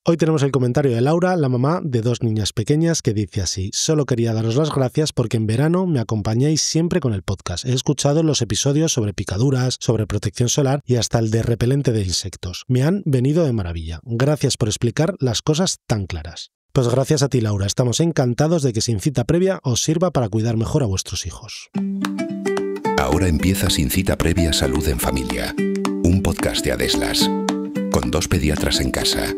Hoy tenemos el comentario de Laura, la mamá de 2 niñas pequeñas, que dice así: solo quería daros las gracias porque en verano me acompañáis siempre con el podcast. He escuchado los episodios sobre picaduras, sobre protección solar y hasta el de repelente de insectos. Me han venido de maravilla. Gracias por explicar las cosas tan claras. Pues gracias a ti, Laura. Estamos encantados de que Sin Cita Previa os sirva para cuidar mejor a vuestros hijos. Ahora empieza Sin Cita Previa Salud en Familia, un podcast de Adeslas, con 2 pediatras en casa.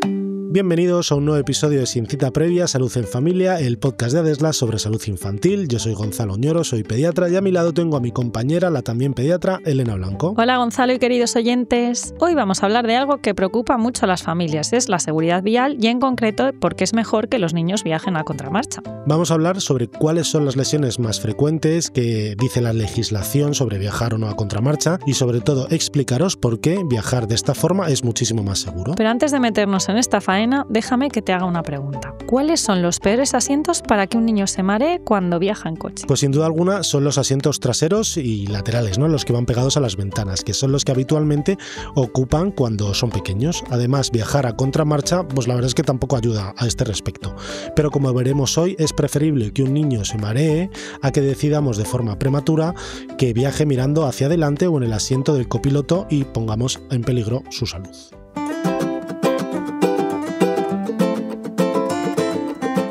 Bienvenidos a un nuevo episodio de Sin Cita Previa, Salud en Familia, el podcast de Adeslas sobre salud infantil. Yo soy Gonzalo Oñoro, soy pediatra y a mi lado tengo a mi compañera, la también pediatra, Elena Blanco. Hola Gonzalo y queridos oyentes. Hoy vamos a hablar de algo que preocupa mucho a las familias, es la seguridad vial y en concreto por qué es mejor que los niños viajen a contramarcha. Vamos a hablar sobre cuáles son las lesiones más frecuentes que dice la legislación sobre viajar o no a contramarcha y sobre todo explicaros por qué viajar de esta forma es muchísimo más seguro. Pero antes de meternos en esta faena, déjame que te haga una pregunta. ¿Cuáles son los peores asientos para que un niño se maree cuando viaja en coche? Pues sin duda alguna son los asientos traseros y laterales, ¿no? Los que van pegados a las ventanas, que son los que habitualmente ocupan cuando son pequeños. Además, viajar a contramarcha, pues la verdad es que tampoco ayuda a este respecto. Pero como veremos hoy, es preferible que un niño se maree a que decidamos de forma prematura que viaje mirando hacia adelante o en el asiento del copiloto y pongamos en peligro su salud.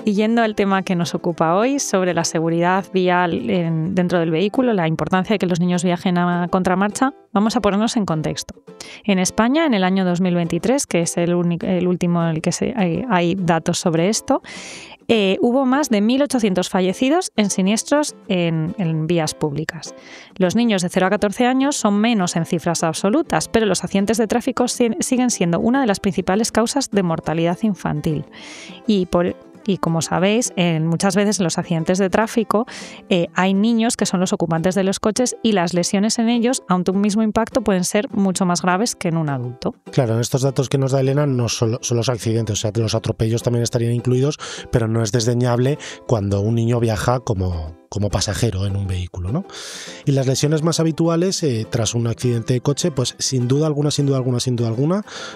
Y yendo al tema que nos ocupa hoy, sobre la seguridad vial dentro del vehículo, la importancia de que los niños viajen a contramarcha, vamos a ponernos en contexto. En España, en el año 2023, que es el último en el que hay datos sobre esto, hubo más de 1.800 fallecidos en siniestros en vías públicas. Los niños de 0 a 14 años son menos en cifras absolutas, pero los accidentes de tráfico siguen siendo una de las principales causas de mortalidad infantil. Y como sabéis, muchas veces en los accidentes de tráfico hay niños que son los ocupantes de los coches y las lesiones en ellos, aunque un mismo impacto, pueden ser mucho más graves que en un adulto. Claro, en estos datos que nos da Elena no solo son los accidentes, o sea, los atropellos también estarían incluidos, pero no es desdeñable cuando un niño viaja como pasajero en un vehículo, ¿no? Y las lesiones más habituales tras un accidente de coche, pues sin duda alguna,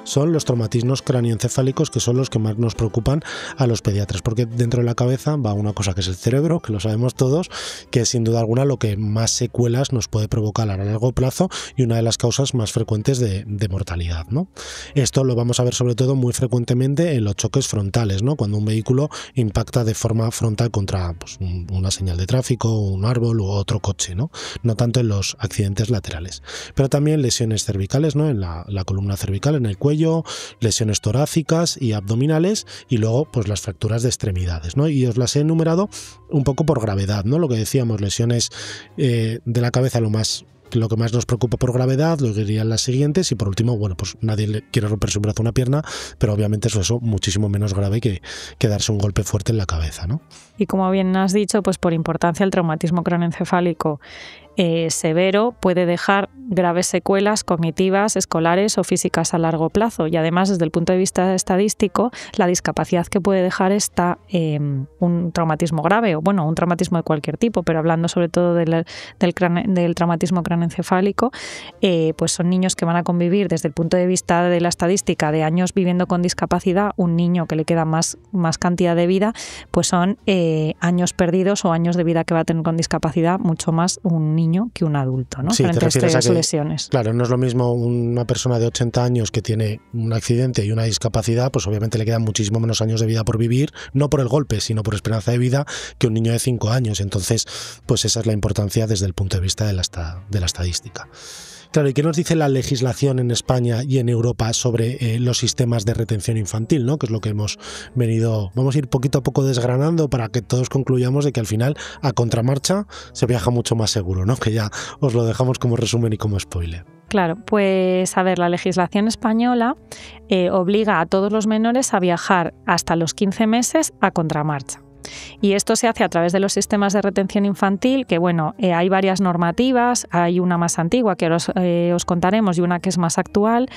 son los traumatismos cráneoencefálicos, que son los que más nos preocupan a los pediatras, porque dentro de la cabeza va una cosa que es el cerebro, que lo sabemos todos, que es sin duda alguna lo que más secuelas nos puede provocar a largo plazo y una de las causas más frecuentes de mortalidad, ¿no? Esto lo vamos a ver sobre todo muy frecuentemente en los choques frontales, ¿no? Cuando un vehículo impacta de forma frontal contra pues, una señal de tráfico, un árbol u otro coche, ¿no? No tanto en los accidentes laterales. Pero también lesiones cervicales, ¿no? En la columna cervical, en el cuello, lesiones torácicas y abdominales y luego pues las fracturas de extremidades, ¿no? Y os las he enumerado un poco por gravedad, ¿no? Lo que decíamos, lesiones de la cabeza, lo que más nos preocupa por gravedad, lo que dirían las siguientes, y por último, bueno, pues nadie quiere romperse un brazo o una pierna, pero obviamente eso muchísimo menos grave que darse un golpe fuerte en la cabeza, ¿no? Y como bien has dicho, pues por importancia el traumatismo craneoencefálico severo puede dejar graves secuelas cognitivas, escolares o físicas a largo plazo, y además desde el punto de vista estadístico la discapacidad que puede dejar está un traumatismo grave o bueno, un traumatismo de cualquier tipo, pero hablando sobre todo del traumatismo craneoencefálico, pues son niños que van a convivir desde el punto de vista de la estadística de años viviendo con discapacidad. Un niño que le queda más cantidad de vida, pues son años perdidos o años de vida que va a tener con discapacidad, mucho más un niño que un adulto, ¿no? Sí, frente te refieres a estas a que, lesiones. Claro, no es lo mismo una persona de 80 años que tiene un accidente y una discapacidad, pues obviamente le quedan muchísimo menos años de vida por vivir, no por el golpe, sino por esperanza de vida, que un niño de 5 años. Entonces, pues esa es la importancia desde el punto de vista de la estadística. Claro, ¿y qué nos dice la legislación en España y en Europa sobre los sistemas de retención infantil, ¿no? Que es lo que vamos a ir poquito a poco desgranando para que todos concluyamos de que al final a contramarcha se viaja mucho más seguro, ¿no? Que ya os lo dejamos como resumen y como spoiler. Claro, pues a ver, la legislación española obliga a todos los menores a viajar hasta los 15 meses a contramarcha. Y esto se hace a través de los sistemas de retención infantil, que bueno, hay varias normativas, hay una más antigua que os contaremos y una que es más actual,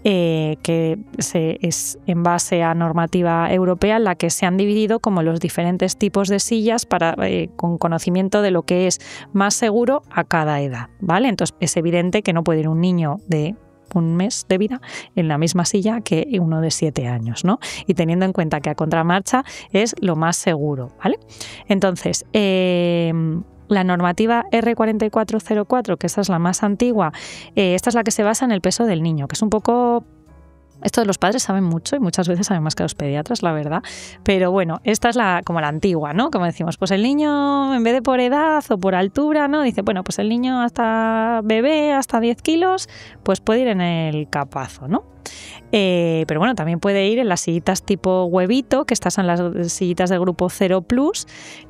que es en base a normativa europea, en la que se han dividido como los diferentes tipos de sillas con conocimiento de lo que es más seguro a cada edad, ¿vale? Entonces es evidente que no puede ir un niño de un mes de vida en la misma silla que uno de 7 años, ¿no? Y teniendo en cuenta que a contramarcha es lo más seguro, ¿vale? Entonces, la normativa R4404, que esta es la más antigua, esta es la que se basa en el peso del niño, que es un poco... Esto de los padres saben mucho y muchas veces saben más que los pediatras, la verdad. Pero bueno, esta es como la antigua, ¿no? Como decimos, pues el niño, en vez de por edad o por altura, ¿no? Dice, bueno, pues el niño hasta bebé, hasta 10 kilos, pues puede ir en el capazo, ¿no? Pero bueno, también puede ir en las sillitas tipo huevito, que estas son las sillitas del grupo 0+,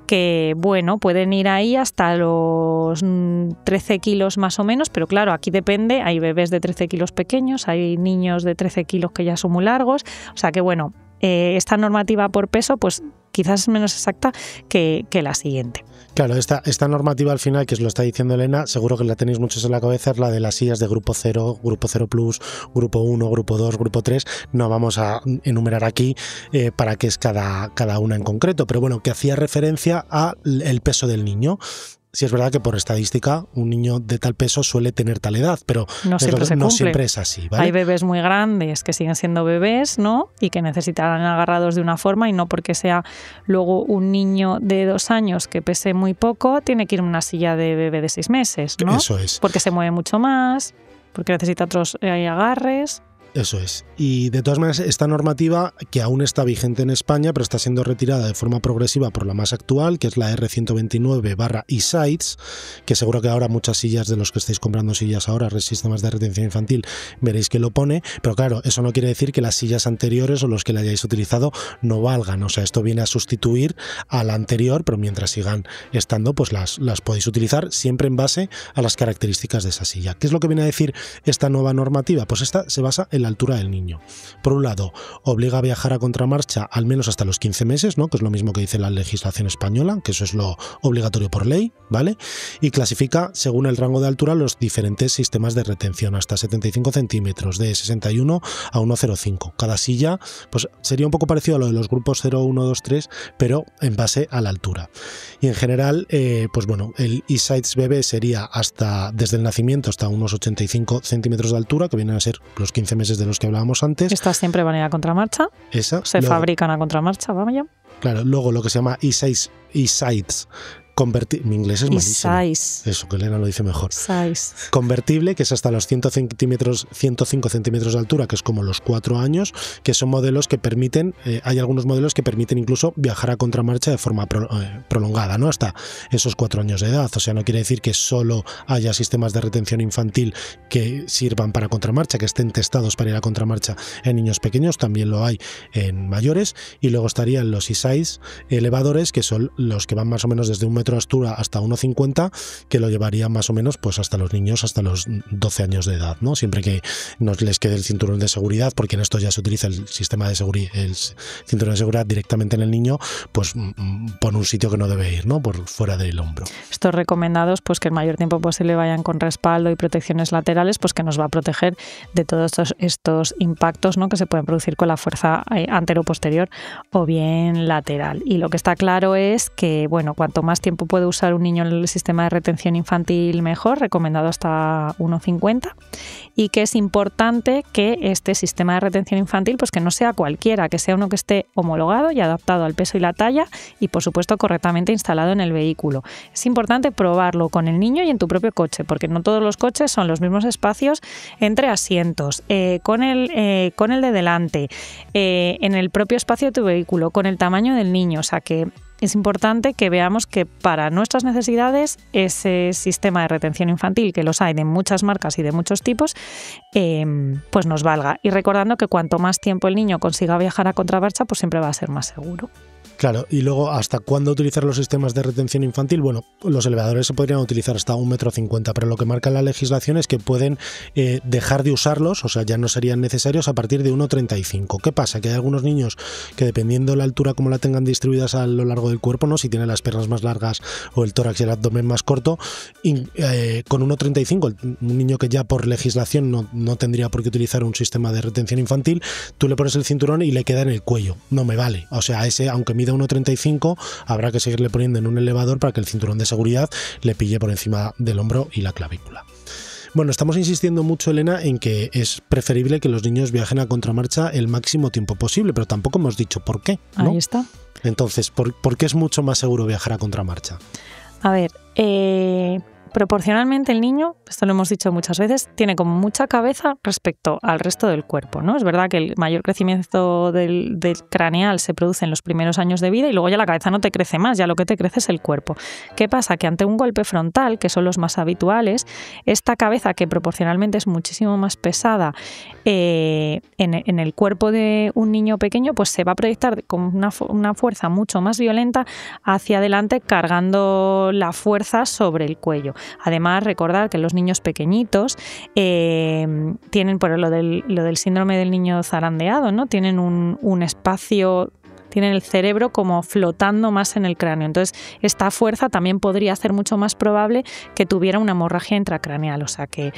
que bueno, pueden ir ahí hasta los 13 kilos más o menos, pero claro, aquí depende, hay bebés de 13 kilos pequeños, hay niños de 13 kilos que ya son muy largos, o sea que bueno, esta normativa por peso pues quizás es menos exacta que la siguiente. Claro, esta normativa al final, que os lo está diciendo Elena, seguro que la tenéis muchos en la cabeza, es la de las sillas de grupo 0, grupo 0+, grupo 1, grupo 2, grupo 3. No vamos a enumerar aquí para qué es cada una en concreto, pero bueno, que hacía referencia al peso del niño. Sí, es verdad que por estadística un niño de tal peso suele tener tal edad, pero no siempre es así, ¿vale? Hay bebés muy grandes que siguen siendo bebés, ¿no? Y que necesitarán agarrados de una forma y no porque sea luego un niño de 2 años que pese muy poco, tiene que ir en una silla de bebé de 6 meses, ¿no? Eso es. Porque se mueve mucho más, porque necesita otros agarres. Eso es. Y de todas maneras, esta normativa, que aún está vigente en España, pero está siendo retirada de forma progresiva por la más actual, que es la R129/eSides, que seguro que ahora muchas sillas de los que estáis comprando sillas ahora, sistemas de retención infantil, veréis que lo pone, pero claro, eso no quiere decir que las sillas anteriores o los que la hayáis utilizado no valgan. O sea, esto viene a sustituir a la anterior, pero mientras sigan estando, pues las podéis utilizar siempre en base a las características de esa silla. ¿Qué es lo que viene a decir esta nueva normativa? Pues esta se basa en la altura del niño. Por un lado, obliga a viajar a contramarcha al menos hasta los 15 meses, ¿no? Que es lo mismo que dice la legislación española, que eso es lo obligatorio por ley, ¿vale? Y clasifica según el rango de altura los diferentes sistemas de retención, hasta 75 centímetros, de 61 a 1,05. Cada silla pues sería un poco parecido a lo de los grupos 0, 1, 2, 3, pero en base a la altura. Y en general, pues bueno, el eSides bebé sería desde el nacimiento hasta unos 85 centímetros de altura, que vienen a ser los 15 meses de los que hablábamos antes. Estas siempre van a ir a contramarcha. Se fabrican a contramarcha, vamos ya. Claro, luego lo que se llama eSides mi inglés es malísimo. Eso, que Elena lo dice mejor. Convertible, que es hasta los 105 centímetros de altura, que es como los 4 años, que son modelos que permiten, hay algunos modelos que permiten incluso viajar a contramarcha de forma prolongada, ¿no? Hasta esos 4 años de edad. O sea, no quiere decir que solo haya sistemas de retención infantil que sirvan para contramarcha, que estén testados para ir a contramarcha en niños pequeños, también lo hay en mayores. Y luego estarían los eSides elevadores, que son los que van más o menos desde 1 metro de altura hasta 1,50, que lo llevaría más o menos pues hasta los niños hasta los 12 años de edad, ¿no? Siempre que no les quede el cinturón de seguridad, porque en esto ya se utiliza el sistema de seguridad, el cinturón de seguridad directamente en el niño, pues por un sitio que no debe ir, ¿no? Por fuera del hombro. Estos recomendados, pues que el mayor tiempo posible vayan con respaldo y protecciones laterales, pues que nos va a proteger de todos estos impactos, ¿no? Que se pueden producir con la fuerza antero-posterior o bien lateral. Y lo que está claro es que, bueno, cuanto más tiempo puede usar un niño en el sistema de retención infantil mejor, recomendado hasta 1,50, y que es importante que este sistema de retención infantil pues que no sea cualquiera, que sea uno que esté homologado y adaptado al peso y la talla y por supuesto correctamente instalado en el vehículo. Es importante probarlo con el niño y en tu propio coche, porque no todos los coches son los mismos espacios entre asientos, con el de delante, en el propio espacio de tu vehículo, con el tamaño del niño, o sea que es importante que veamos que para nuestras necesidades ese sistema de retención infantil, que los hay de muchas marcas y de muchos tipos, pues nos valga. Y recordando que cuanto más tiempo el niño consiga viajar a contramarcha, pues siempre va a ser más seguro. Claro, y luego, ¿hasta cuándo utilizar los sistemas de retención infantil? Bueno, los elevadores se podrían utilizar hasta 1,50 m, pero lo que marca la legislación es que pueden dejar de usarlos, o sea, ya no serían necesarios a partir de 1,35 m. ¿Qué pasa? Que hay algunos niños que dependiendo de la altura como la tengan distribuidas a lo largo del cuerpo, ¿no? Si tienen las piernas más largas o el tórax y el abdomen más corto, con 1,35 m, un niño que ya por legislación no tendría por qué utilizar un sistema de retención infantil, tú le pones el cinturón y le queda en el cuello. No me vale. O sea, ese, aunque mide 1,35, habrá que seguirle poniendo en un elevador para que el cinturón de seguridad le pille por encima del hombro y la clavícula. Bueno, estamos insistiendo mucho, Elena, en que es preferible que los niños viajen a contramarcha el máximo tiempo posible, pero tampoco hemos dicho por qué, ¿no? Ahí está. Entonces, ¿por qué es mucho más seguro viajar a contramarcha? A ver, proporcionalmente el niño, esto lo hemos dicho muchas veces, tiene como mucha cabeza respecto al resto del cuerpo, ¿no? Es verdad que el mayor crecimiento del craneal se produce en los primeros años de vida y luego ya la cabeza no te crece más, ya lo que te crece es el cuerpo. ¿Qué pasa? Que ante un golpe frontal, que son los más habituales, esta cabeza, que proporcionalmente es muchísimo más pesada en el cuerpo de un niño pequeño, pues se va a proyectar con una fuerza mucho más violenta hacia adelante, cargando la fuerza sobre el cuello. Además, recordar que los niños pequeñitos tienen, por lo del síndrome del niño zarandeado, ¿no? Tienen un espacio, tienen el cerebro como flotando más en el cráneo. Entonces, esta fuerza también podría hacer mucho más probable que tuviera una hemorragia intracraneal. O sea que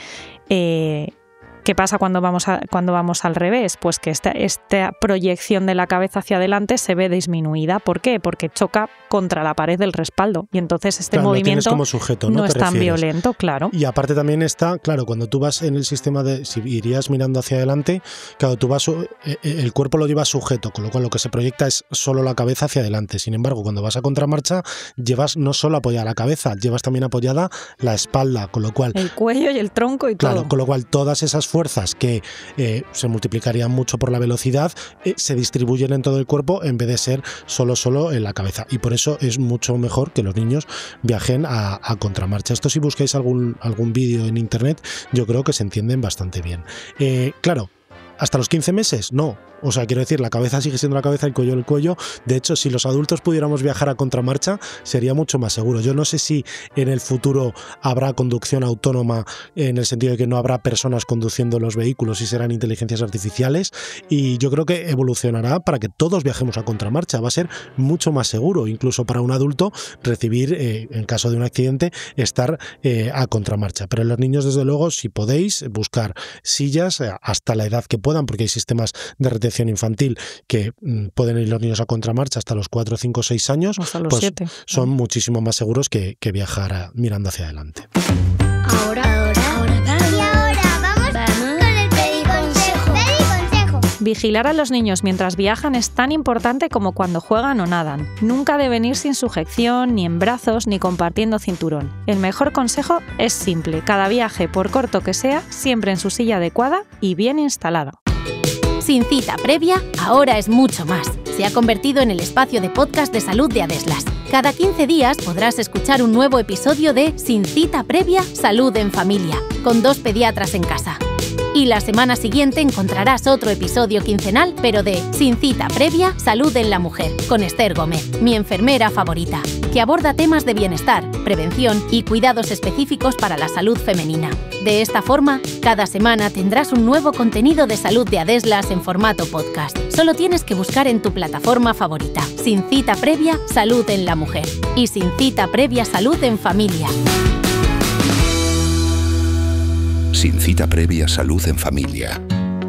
¿qué pasa cuando vamos al revés? Pues que esta proyección de la cabeza hacia adelante se ve disminuida. ¿Por qué? Porque choca contra la pared del respaldo y entonces movimiento como sujeto, no es tan violento, claro. Y aparte también está, claro, cuando tú vas en el sistema de, si irías mirando hacia adelante, claro, tú vas, el cuerpo lo llevas sujeto, con lo cual lo que se proyecta es solo la cabeza hacia adelante. Sin embargo, cuando vas a contramarcha, llevas no solo apoyada la cabeza, llevas también apoyada la espalda, con lo cual... El cuello y el tronco y todo. Claro, con lo cual todas esas fuerzas que se multiplicarían mucho por la velocidad se distribuyen en todo el cuerpo en vez de ser solo en la cabeza. Y por eso es mucho mejor que los niños viajen a contramarcha. Esto, si buscáis algún vídeo en internet, yo creo que se entienden bastante bien. Claro, ¿hasta los 15 meses? No. O sea, quiero decir, la cabeza sigue siendo la cabeza, el cuello el cuello. De hecho, si los adultos pudiéramos viajar a contramarcha, sería mucho más seguro. Yo no sé si en el futuro habrá conducción autónoma, en el sentido de que no habrá personas conduciendo los vehículos y serán inteligencias artificiales, y yo creo que evolucionará para que todos viajemos a contramarcha. Va a ser mucho más seguro, incluso para un adulto, recibir, en caso de un accidente, estar a contramarcha. Pero en los niños, desde luego, si podéis, buscar sillas hasta la edad que puedan, porque hay sistemas de retención infantil que pueden ir los niños a contramarcha hasta los 4, 5, 6 años, hasta los pues 7. Son muchísimo más seguros que viajar mirando hacia adelante. Ahora vamos con el pediconsejo. Vigilar a los niños mientras viajan es tan importante como cuando juegan o nadan. Nunca deben ir sin sujeción, ni en brazos, ni compartiendo cinturón. El mejor consejo es simple: cada viaje, por corto que sea, siempre en su silla adecuada y bien instalada. Sin cita previa, ahora es mucho más. Se ha convertido en el espacio de podcast de salud de Adeslas. Cada 15 días podrás escuchar un nuevo episodio de Sin cita previa, salud en familia, con 2 pediatras en casa. Y la semana siguiente encontrarás otro episodio quincenal, pero de Sin cita previa, salud en la mujer, con Esther Gómez, mi enfermera favorita, que aborda temas de bienestar, prevención y cuidados específicos para la salud femenina. De esta forma, cada semana tendrás un nuevo contenido de salud de Adeslas en formato podcast. Solo tienes que buscar en tu plataforma favorita Sin cita previa, salud en la mujer y Sin cita previa, salud en familia. Sin cita previa, salud en familia,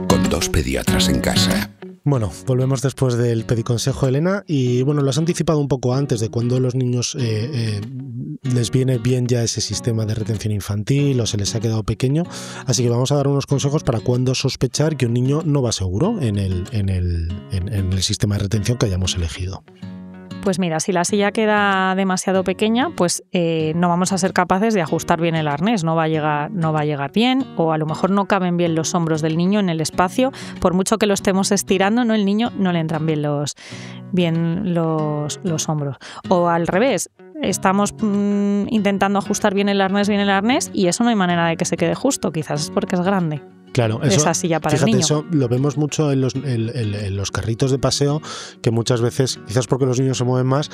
con 2 pediatras en casa. Bueno, volvemos después del pediconsejo, Elena, y bueno, lo has anticipado un poco antes de cuando los niños les viene bien ya ese sistema de retención infantil o se les ha quedado pequeño, así que vamos a dar unos consejos para cuándo sospechar que un niño no va seguro en el sistema de retención que hayamos elegido. Pues mira, si la silla queda demasiado pequeña, pues no vamos a ser capaces de ajustar bien el arnés, no va a llegar bien, o a lo mejor no caben bien los hombros del niño en el espacio, por mucho que lo estemos estirando, el niño no le entran bien los hombros. O al revés, estamos intentando ajustar bien el arnés y eso no hay manera de que se quede justo, quizás es porque es grande. Claro, eso, esa silla para fíjate, el niño. Eso lo vemos mucho en los carritos de paseo, que muchas veces, quizás porque los niños se mueven más,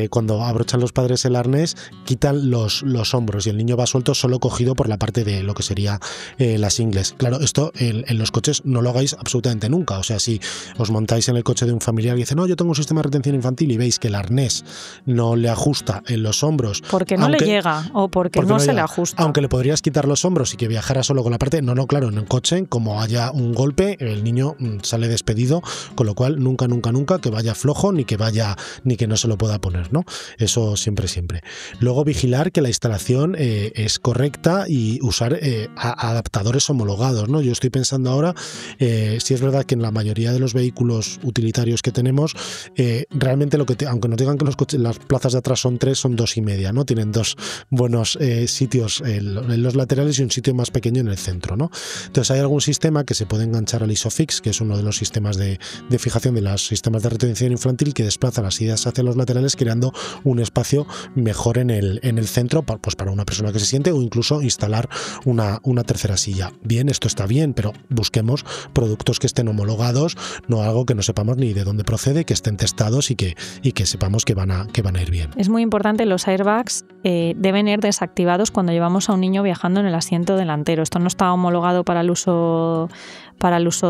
cuando abrochan los padres el arnés, quitan los hombros y el niño va suelto solo cogido por la parte de lo que sería las ingles. Claro, esto en los coches no lo hagáis absolutamente nunca. O sea, si os montáis en el coche de un familiar y dice, no, yo tengo un sistema de retención infantil, y veis que el arnés no le ajusta en los hombros. Porque no le llega o porque no se le ajusta. Aunque le podrías quitar los hombros y que viajara solo con la parte, claro, en coche, como haya un golpe, el niño sale despedido, con lo cual nunca que vaya flojo ni que no se lo pueda poner, ¿no? Eso siempre. Luego vigilar que la instalación es correcta y usar adaptadores homologados, ¿no? Yo estoy pensando ahora, si es verdad que en la mayoría de los vehículos utilitarios que tenemos, realmente aunque nos digan que las plazas de atrás son 3, son 2,5, ¿no? Tienen 2 buenos sitios en los laterales y un sitio más pequeño en el centro, ¿no? Entonces hay algún sistema que se puede enganchar al ISOFIX, que es uno de los sistemas de fijación de los sistemas de retención infantil, que desplaza las sillas hacia los laterales, creando un espacio mejor en el centro, pues para una persona que se siente, o incluso instalar una tercera silla. Bien, esto está bien, pero busquemos productos que estén homologados, no algo que no sepamos ni de dónde procede, que estén testados y que sepamos que van a ir bien. Es muy importante, los airbags deben ir desactivados cuando llevamos a un niño viajando en el asiento delantero. Esto no está homologado para el uso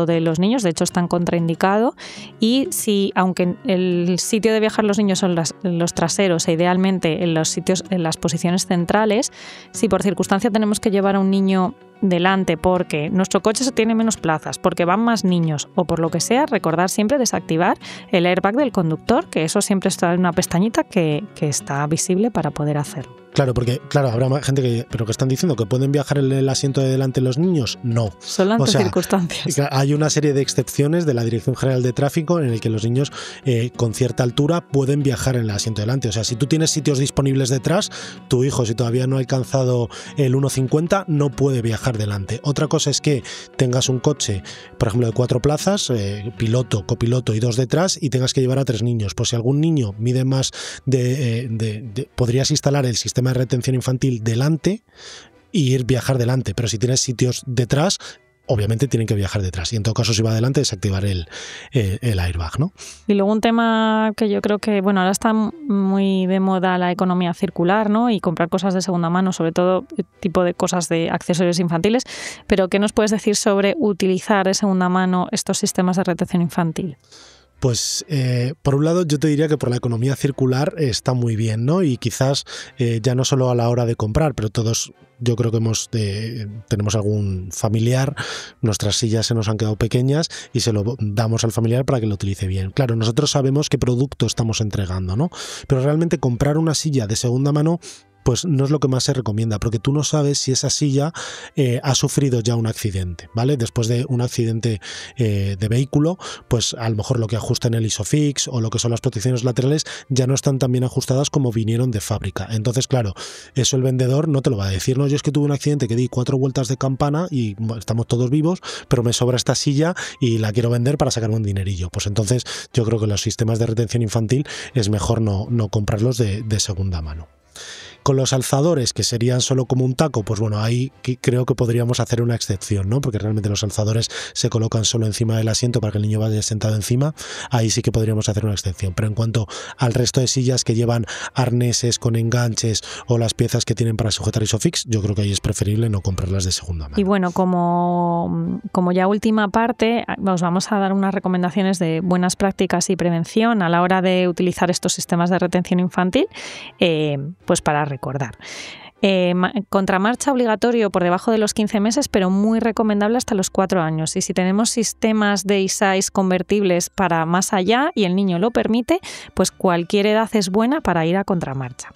de los niños, de hecho están contraindicado, y si, aunque el sitio de viajar los niños son los traseros e idealmente en las posiciones centrales, si por circunstancia tenemos que llevar a un niño delante porque nuestro coche tiene menos plazas, porque van más niños o por lo que sea, recordar siempre desactivar el airbag del conductor, que eso siempre está en una pestañita que está visible para poder hacerlo. Claro, porque habrá gente que están diciendo que pueden viajar en el asiento de delante los niños. No. Solo ante circunstancias. Hay una serie de excepciones de la Dirección General de Tráfico en el que los niños con cierta altura pueden viajar en el asiento de delante. O sea, si tú tienes sitios disponibles detrás, tu hijo, si todavía no ha alcanzado el 1,50, no puede viajar delante. Otra cosa es que tengas un coche, por ejemplo, de 4 plazas, piloto, copiloto y 2 detrás, y tengas que llevar a 3 niños. Pues si algún niño mide más podrías instalar el sistema de retención infantil delante y viajar delante, pero si tienes sitios detrás, obviamente tienen que viajar detrás, y en todo caso si va adelante desactivar el airbag, ¿no? Y luego un tema que yo creo que, ahora está muy de moda la economía circular, ¿no? Y comprar cosas de segunda mano, sobre todo tipo de cosas de accesorios infantiles, pero ¿qué nos puedes decir sobre utilizar de segunda mano estos sistemas de retención infantil? Pues por un lado yo te diría que por la economía circular está muy bien, ¿no? Y quizás ya no solo a la hora de comprar, pero todos yo creo que tenemos algún familiar, nuestras sillas se nos han quedado pequeñas y se lo damos al familiar para que lo utilice bien. Claro, nosotros sabemos qué producto estamos entregando, ¿no? Pero realmente comprar una silla de segunda mano pues no es lo que más se recomienda, porque tú no sabes si esa silla ha sufrido ya un accidente, ¿vale? Después de un accidente de vehículo, pues a lo mejor lo que ajusta en el ISOFIX o lo que son las protecciones laterales ya no están tan bien ajustadas como vinieron de fábrica. Entonces, claro, eso el vendedor no te lo va a decir, no, yo es que tuve un accidente que di 4 vueltas de campana y estamos todos vivos, pero me sobra esta silla y la quiero vender para sacarme un dinerillo. Pues entonces yo creo que los sistemas de retención infantil es mejor no comprarlos de segunda mano. Con los alzadores, que serían solo como un taco, pues bueno, ahí creo que podríamos hacer una excepción, ¿no? Porque realmente los alzadores se colocan solo encima del asiento para que el niño vaya sentado encima, ahí sí que podríamos hacer una excepción. Pero en cuanto al resto de sillas que llevan arneses con enganches o las piezas que tienen para sujetar ISOFIX, yo creo que ahí es preferible no comprarlas de segunda mano. Y bueno, como ya última parte, os vamos a dar unas recomendaciones de buenas prácticas y prevención a la hora de utilizar estos sistemas de retención infantil, pues para recordar. Contramarcha obligatorio por debajo de los 15 meses, pero muy recomendable hasta los 4 años. Y si tenemos sistemas de e-size convertibles para más allá y el niño lo permite, pues cualquier edad es buena para ir a contramarcha.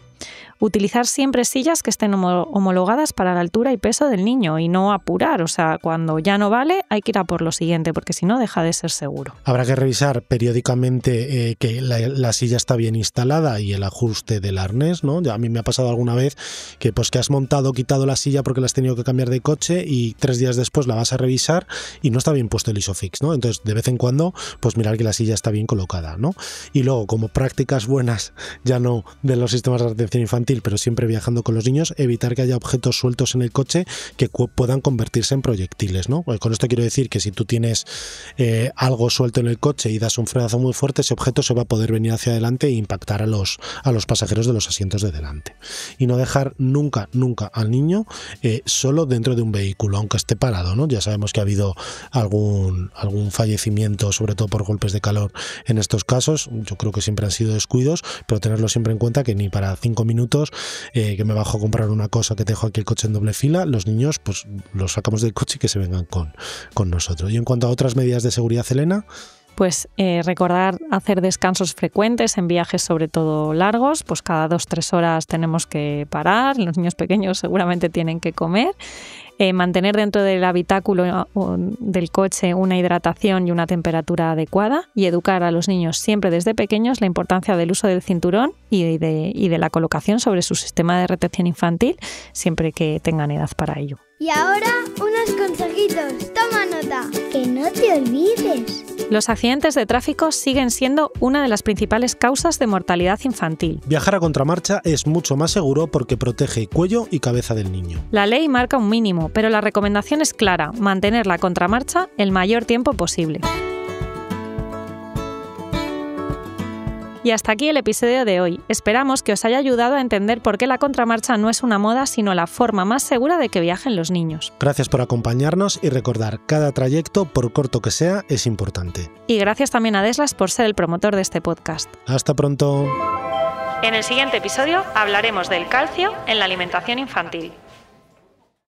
Utilizar siempre sillas que estén homologadas para la altura y peso del niño y no apurar, o sea, cuando ya no vale hay que ir a por lo siguiente, porque si no deja de ser seguro. Habrá que revisar periódicamente que la silla está bien instalada y el ajuste del arnés, ¿no? Ya a mí me ha pasado alguna vez que has quitado la silla porque la has tenido que cambiar de coche y 3 días después la vas a revisar y no está bien puesto el ISOFIX, ¿no? Entonces, de vez en cuando, pues mirar que la silla está bien colocada, ¿no? Y luego, como prácticas buenas, ya no de los sistemas de retención infantil, pero siempre viajando con los niños, evitar que haya objetos sueltos en el coche que puedan convertirse en proyectiles, ¿no? Pues con esto quiero decir que si tú tienes algo suelto en el coche y das un frenazo muy fuerte, ese objeto se va a poder venir hacia adelante e impactar a los pasajeros de los asientos de delante. Y no dejar nunca al niño solo dentro de un vehículo, aunque esté parado, ¿no? Ya sabemos que ha habido algún fallecimiento, sobre todo por golpes de calor en estos casos. Yo creo que siempre han sido descuidos, pero tenerlo siempre en cuenta que ni para 5 5 minutos, que me bajo a comprar una cosa, que dejo aquí el coche en doble fila, los niños pues los sacamos del coche y que se vengan con nosotros. Y en cuanto a otras medidas de seguridad, Elena... Pues recordar hacer descansos frecuentes en viajes sobre todo largos, pues cada 2-3 horas tenemos que parar, los niños pequeños seguramente tienen que comer, mantener dentro del habitáculo del coche una hidratación y una temperatura adecuada y educar a los niños siempre desde pequeños la importancia del uso del cinturón y de la colocación sobre su sistema de retención infantil siempre que tengan edad para ello. Y ahora, unos consejitos. Toma nota. Que no te olvides. Los accidentes de tráfico siguen siendo una de las principales causas de mortalidad infantil. Viajar a contramarcha es mucho más seguro porque protege cuello y cabeza del niño. La ley marca un mínimo, pero la recomendación es clara: mantener la contramarcha el mayor tiempo posible. Y hasta aquí el episodio de hoy. Esperamos que os haya ayudado a entender por qué la contramarcha no es una moda, sino la forma más segura de que viajen los niños. Gracias por acompañarnos y recordar, cada trayecto, por corto que sea, es importante. Y gracias también a Deslas por ser el promotor de este podcast. Hasta pronto. En el siguiente episodio hablaremos del calcio en la alimentación infantil.